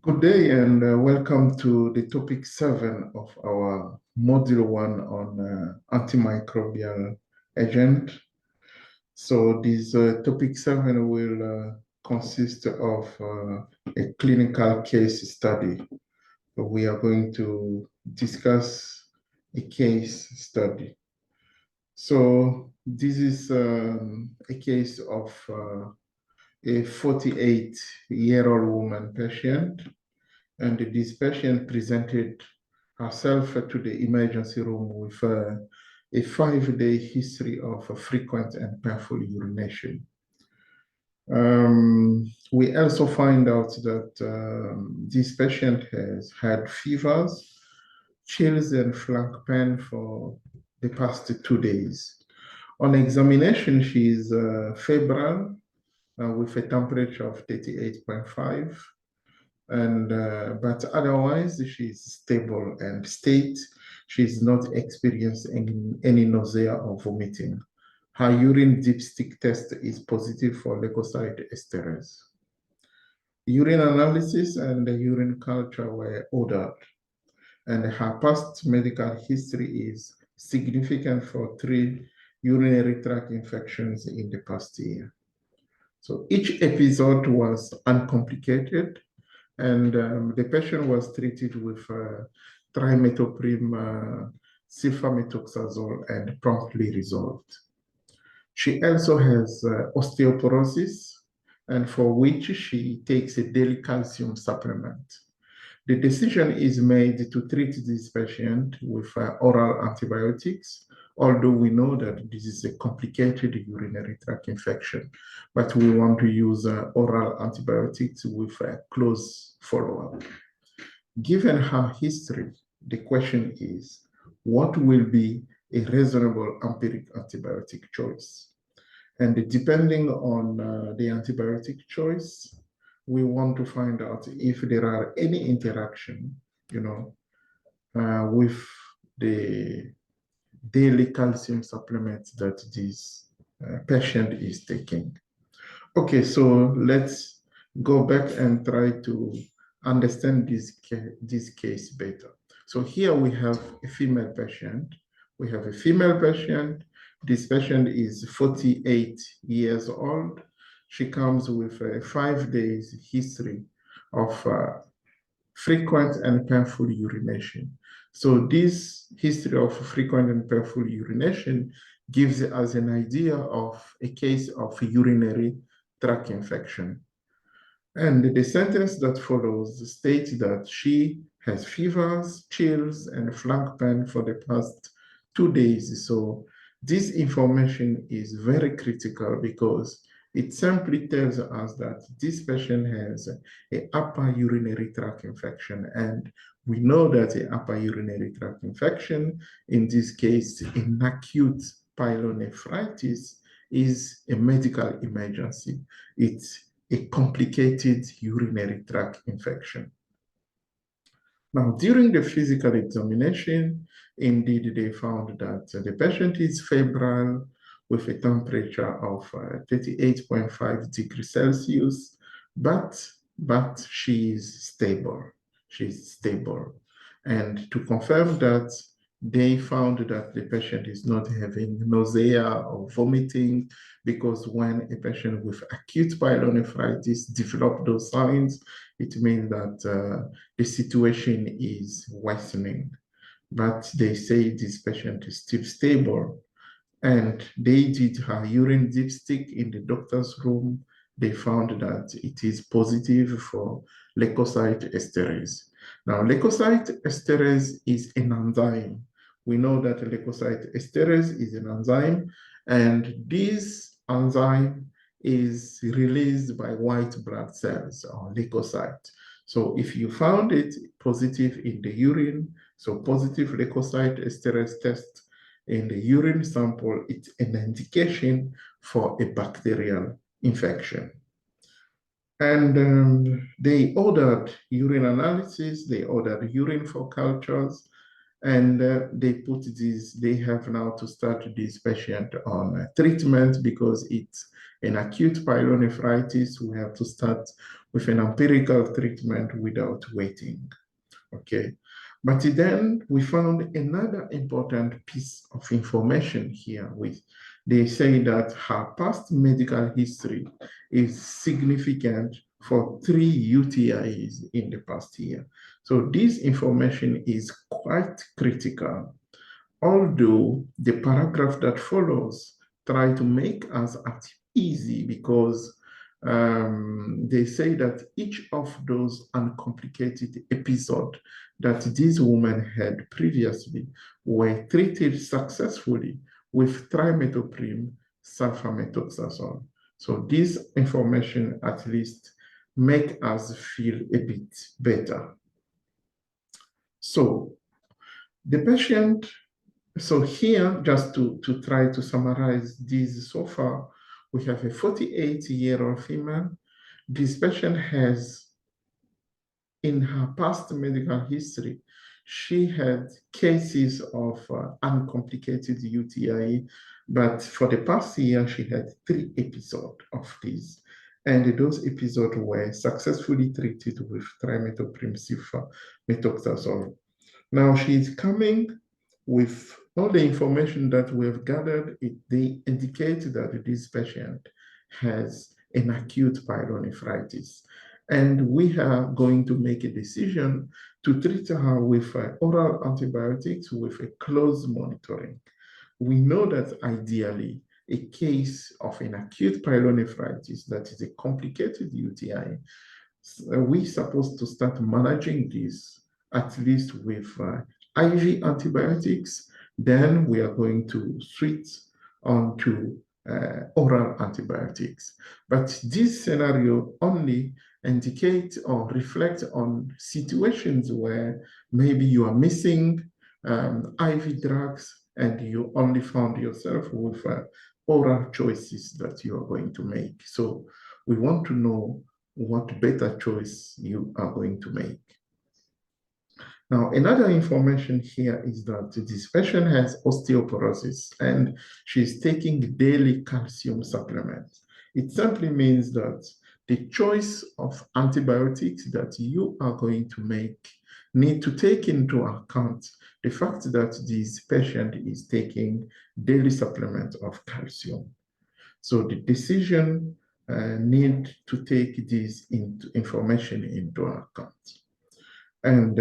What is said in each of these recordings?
Good day and welcome to the topic 7 of our module 1 on antimicrobial agent. So this topic 7 will consist of a clinical case study. So we are going to discuss a case study. So this is a case of a 48-year-old woman patient. And this patient presented herself to the emergency room with a 5-day history of frequent and painful urination. We also find out that this patient has had fevers, chills, and flank pain for the past 2 days. On examination, she is febrile with a temperature of 38.5. But otherwise she's stable and state. She's not experiencing any nausea or vomiting. Her urine dipstick test is positive for leukocyte esterase. Urine analysis and the urine culture were ordered, and her past medical history is significant for 3 urinary tract infections in the past year. So each episode was uncomplicated, and the patient was treated with trimethoprim, sulfamethoxazole, and promptly resolved. She also has osteoporosis, and for which she takes a daily calcium supplement. The decision is made to treat this patient with oral antibiotics, although we know that this is a complicated urinary tract infection, but we want to use oral antibiotics with a close follow-up. Given her history, the question is, what will be a reasonable empiric antibiotic choice? And depending on the antibiotic choice, we want to find out if there are any interaction, with the daily calcium supplements that this patient is taking. Okay, so let's go back and try to understand this case better. So here we have a female patient. We have a female patient. This patient is 48 years old. She comes with a 5 days history of frequent and painful urination. So this history of frequent and painful urination gives us an idea of a case of urinary tract infection. And the sentence that follows states that she has fevers, chills, and flank pain for the past 2 days. So this information is very critical because it simply tells us that this patient has an upper urinary tract infection. And we know that an upper urinary tract infection, in this case, an acute pyelonephritis, is a medical emergency. It's a complicated urinary tract infection. Now, during the physical examination, indeed, they found that the patient is febrile with a temperature of 38.5 degrees Celsius, but she is stable. She's stable. And to confirm that, they found that the patient is not having nausea or vomiting, because when a patient with acute pyelonephritis develops those signs, it means that the situation is worsening. But they say this patient is still stable. And they did her urine dipstick in the doctor's room. They found that it is positive for leukocyte esterase. Now, leukocyte esterase is an enzyme. We know that leukocyte esterase is an enzyme, and this enzyme is released by white blood cells or leukocytes. So if you found it positive in the urine, so positive leukocyte esterase test in the urine sample, it's an indication for a bacterial infection. And they ordered urine analysis, they ordered urine for cultures, and they have now to start this patient on treatment because it's In acute pyelonephritis, we have to start with an empirical treatment without waiting. Okay. But then we found another important piece of information here. They say that her past medical history is significant for 3 UTIs in the past year. So this information is quite critical, although the paragraph that follows try to make us at easy because they say that each of those uncomplicated episodes that this woman had previously were treated successfully with trimethoprim sulfamethoxazole. So this information at least make us feel a bit better. So the patient, so here, just to try to summarize this so far, we have a 48-year-old female. This patient has, in her past medical history, she had cases of uncomplicated UTI, but for the past year, she had 3 episodes of this. And those episodes were successfully treated with trimethoprim sulfamethoxazole. Now she is coming with all the information that we have gathered. They indicate that this patient has an acute pyelonephritis. And we are going to make a decision to treat her with oral antibiotics with a close monitoring. We know that ideally, a case of an acute pyelonephritis that is a complicated UTI, we're supposed to start managing this at least with IV antibiotics. Then we are going to switch on to oral antibiotics. But this scenario only indicates or reflects on situations where maybe you are missing IV drugs and you only found yourself with oral choices that you are going to make. So we want to know what better choice you are going to make. Now, another information here is that this patient has osteoporosis and she's taking daily calcium supplements. It simply means that the choice of antibiotics that you are going to make need to take into account the fact that this patient is taking daily supplement of calcium. So the decision need to take this information into account. And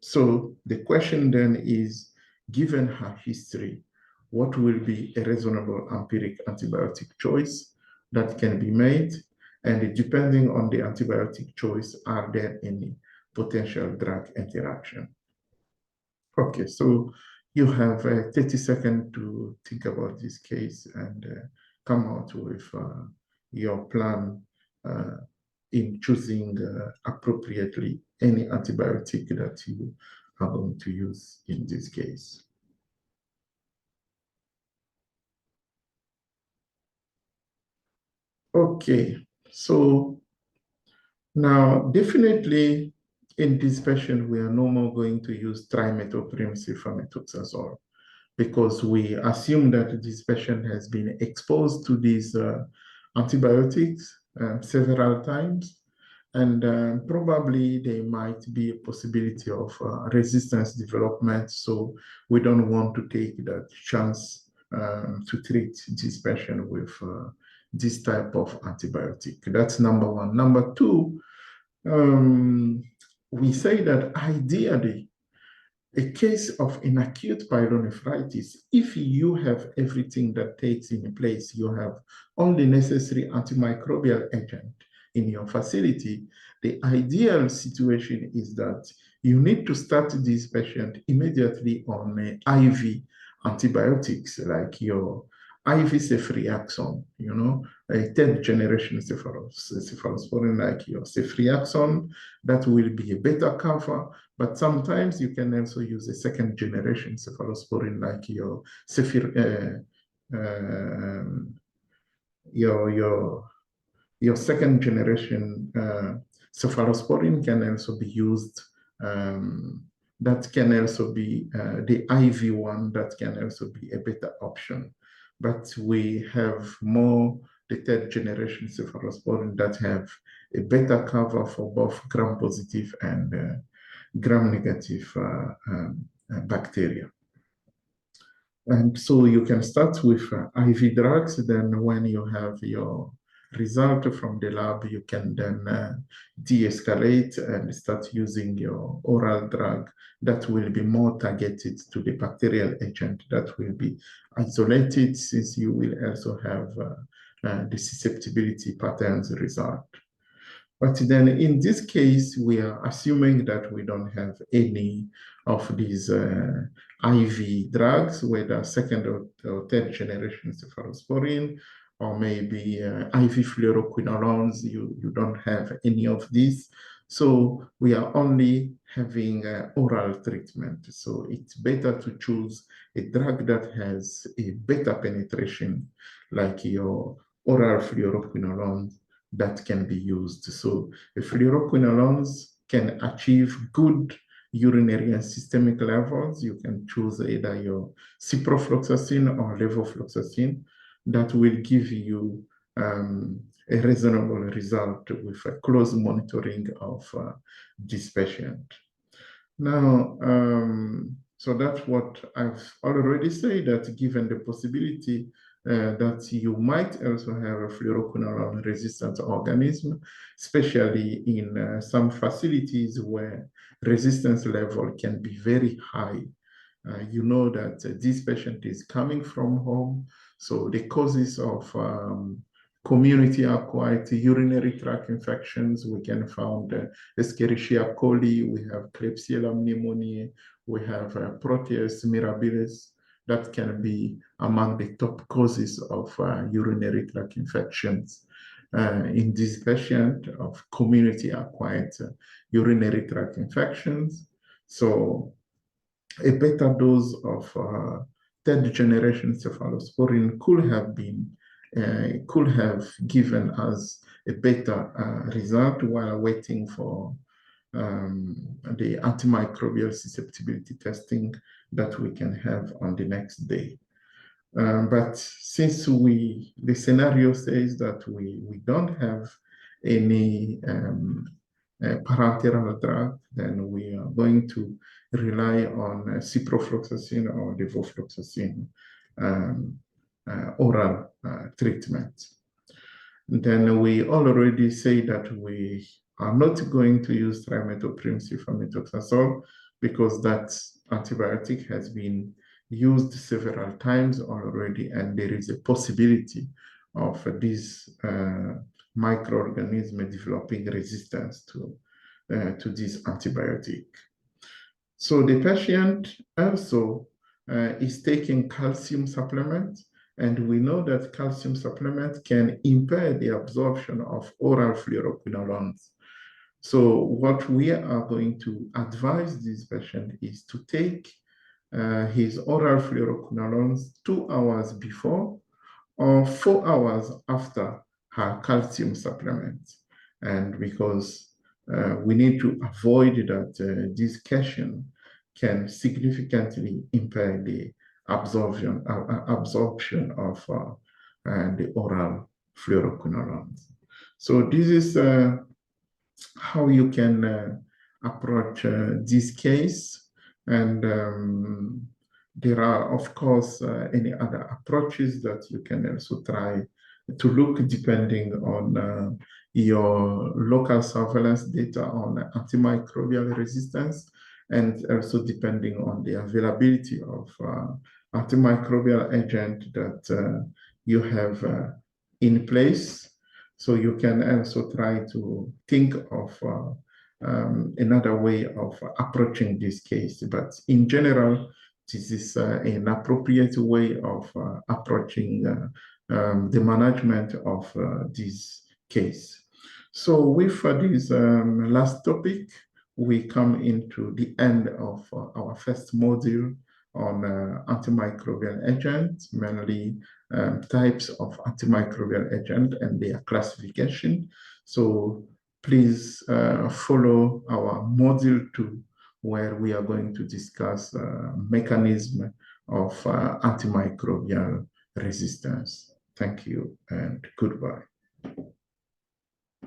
so the question then is, given her history, what will be a reasonable empiric antibiotic choice that can be made? And depending on the antibiotic choice, are there any potential drug interaction? Okay, so you have 30 seconds to think about this case and come out with your plan in choosing appropriately any antibiotic that you are going to use in this case. Okay, so now definitely in this patient, we are no more going to use trimethoprim sulfamethoxazole because we assume that this patient has been exposed to these antibiotics several times, and probably there might be a possibility of resistance development. So we don't want to take that chance to treat this patient with this type of antibiotic. That's number one. Number two, we say that ideally, a case of an acute pyelonephritis, if you have everything that takes in place, you have all the necessary antimicrobial agent in your facility, the ideal situation is that you need to start this patient immediately on IV antibiotics like your IV ceftriaxone, a third generation cephalosporin like your ceftriaxone. That will be a better cover, but sometimes you can also use a second generation cephalosporin like your your second generation cephalosporin can also be used. That can also be the IV one, that can also be a better option. But we have more the third generation cephalosporin that have a better cover for both gram-positive and gram-negative bacteria. And so you can start with IV drugs. Then when you have your result from the lab, you can then de-escalate and start using your oral drug that will be more targeted to the bacterial agent that will be isolated, since you will also have the susceptibility patterns result. But then in this case, we are assuming that we don't have any of these IV drugs, whether second or third generation cephalosporin, or maybe IV fluoroquinolones. You don't have any of these. So we are only having oral treatment. So it's better to choose a drug that has a better penetration, like your oral fluoroquinolones, that can be used. So the fluoroquinolones can achieve good urinary and systemic levels. You can choose either your ciprofloxacin or levofloxacin. That will give you a reasonable result with a close monitoring of this patient. Now, so that's what I've already said, that given the possibility that you might also have a fluoroquinolone resistant organism, especially in some facilities where resistance level can be very high. You know that this patient is coming from home, so the causes of community-acquired urinary tract infections, we can find Escherichia coli, we have Klebsiella pneumoniae, we have Proteus mirabilis. That can be among the top causes of urinary tract infections in this patient of community-acquired urinary tract infections. So a beta dose of third generation cephalosporin could have given us a better result while waiting for the antimicrobial susceptibility testing that we can have on the next day. But since the scenario says that we don't have any parenteral drug, then we are going to rely on ciprofloxacin or levofloxacin oral treatment. Then we already say that we are not going to use trimethoprim sulfamethoxazole because that antibiotic has been used several times already, and there is a possibility of this microorganism developing resistance to this antibiotic. So the patient also is taking calcium supplement, and we know that calcium supplement can impair the absorption of oral fluoroquinolones. So what we are going to advise this patient is to take his oral fluoroquinolones 2 hours before or 4 hours after her calcium supplement. And because we need to avoid that this cation can significantly impair the absorption of the oral fluoroquinolones. So this is how you can approach this case. And there are, of course, any other approaches that you can also try to look depending on your local surveillance data on antimicrobial resistance, and also depending on the availability of antimicrobial agent that you have in place. So you can also try to think of another way of approaching this case. But in general, this is an appropriate way of approaching the management of this case. So with this last topic, we come into the end of our first module on antimicrobial agents, mainly types of antimicrobial agent and their classification. So please follow our module 2, where we are going to discuss mechanism of antimicrobial resistance. Thank you and goodbye.